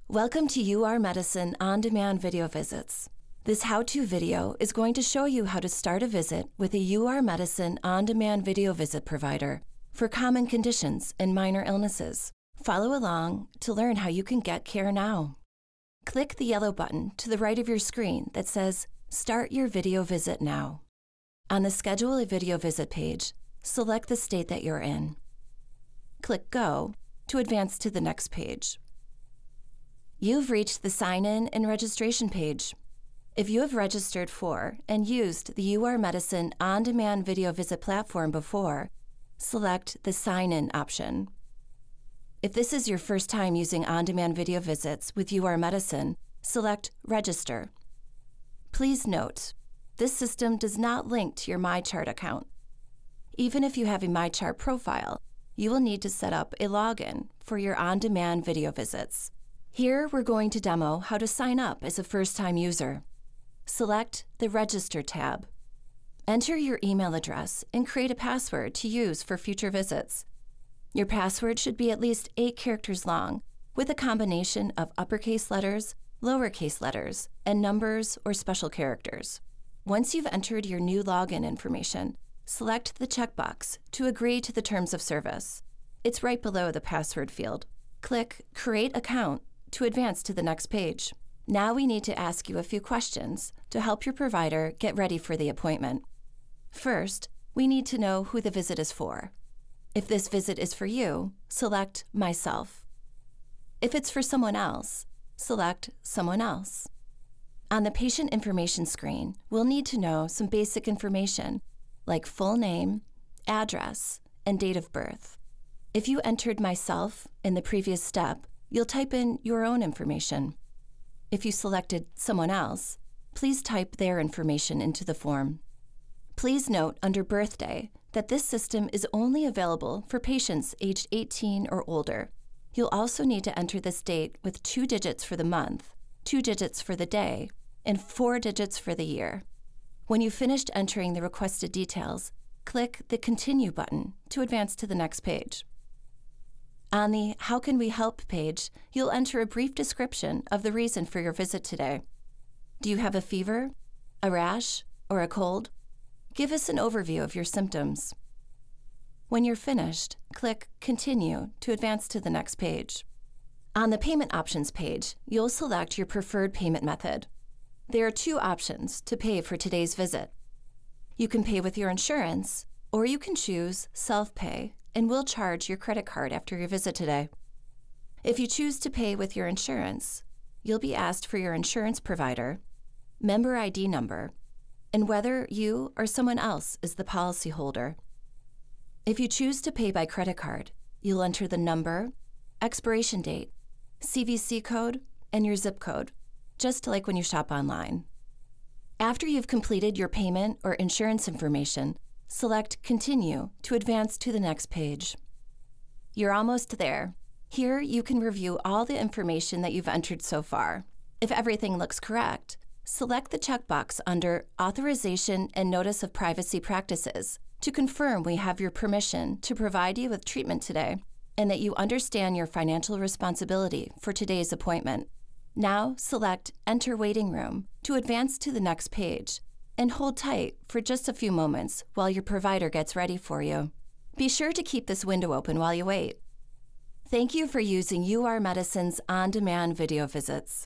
Welcome to UR Medicine On-Demand Video Visits. This how-to video is going to show you how to start a visit with a UR Medicine On-Demand Video Visit provider for common conditions and minor illnesses. Follow along to learn how you can get care now. Click the yellow button to the right of your screen that says Start Your Video Visit Now. On the Schedule a Video Visit page, select the state that you're in. Click Go to advance to the next page. You've reached the sign-in and registration page. If you have registered for and used the UR Medicine On-Demand Video Visit platform before, select the Sign-In option. If this is your first time using on-demand video visits with UR Medicine, select Register. Please note, this system does not link to your MyChart account. Even if you have a MyChart profile, you will need to set up a login for your on-demand video visits. Here, we're going to demo how to sign up as a first-time user. Select the Register tab. Enter your email address and create a password to use for future visits. Your password should be at least 8 characters long, with a combination of uppercase letters, lowercase letters, and numbers or special characters. Once you've entered your new login information, select the checkbox to agree to the terms of service. It's right below the password field. Click Create Account to advance to the next page. Now we need to ask you a few questions to help your provider get ready for the appointment. First, we need to know who the visit is for. If this visit is for you, select Myself. If it's for someone else, select Someone Else. On the patient information screen, we'll need to know some basic information like full name, address, and date of birth. If you entered Myself in the previous step, you'll type in your own information. If you selected Someone Else, please type their information into the form. Please note under birthday that this system is only available for patients aged 18 or older. You'll also need to enter this date with 2 digits for the month, 2 digits for the day, and 4 digits for the year. When you've finished entering the requested details, click the Continue button to advance to the next page. On the How Can We Help page, you'll enter a brief description of the reason for your visit today. Do you have a fever, a rash, or a cold? Give us an overview of your symptoms. When you're finished, click Continue to advance to the next page. On the Payment Options page, you'll select your preferred payment method. There are 2 options to pay for today's visit. You can pay with your insurance, or you can choose Self-Pay, and we'll charge your credit card after your visit today. If you choose to pay with your insurance, you'll be asked for your insurance provider, member ID number, and whether you or someone else is the policyholder. If you choose to pay by credit card, you'll enter the number, expiration date, CVC code, and your zip code, just like when you shop online. After you've completed your payment or insurance information, select Continue to advance to the next page. You're almost there. Here, you can review all the information that you've entered so far. If everything looks correct, select the checkbox under Authorization and Notice of Privacy Practices to confirm we have your permission to provide you with treatment today and that you understand your financial responsibility for today's appointment. Now, select Enter Waiting Room to advance to the next page and hold tight for just a few moments while your provider gets ready for you. Be sure to keep this window open while you wait. Thank you for using UR Medicine's on-demand video visits.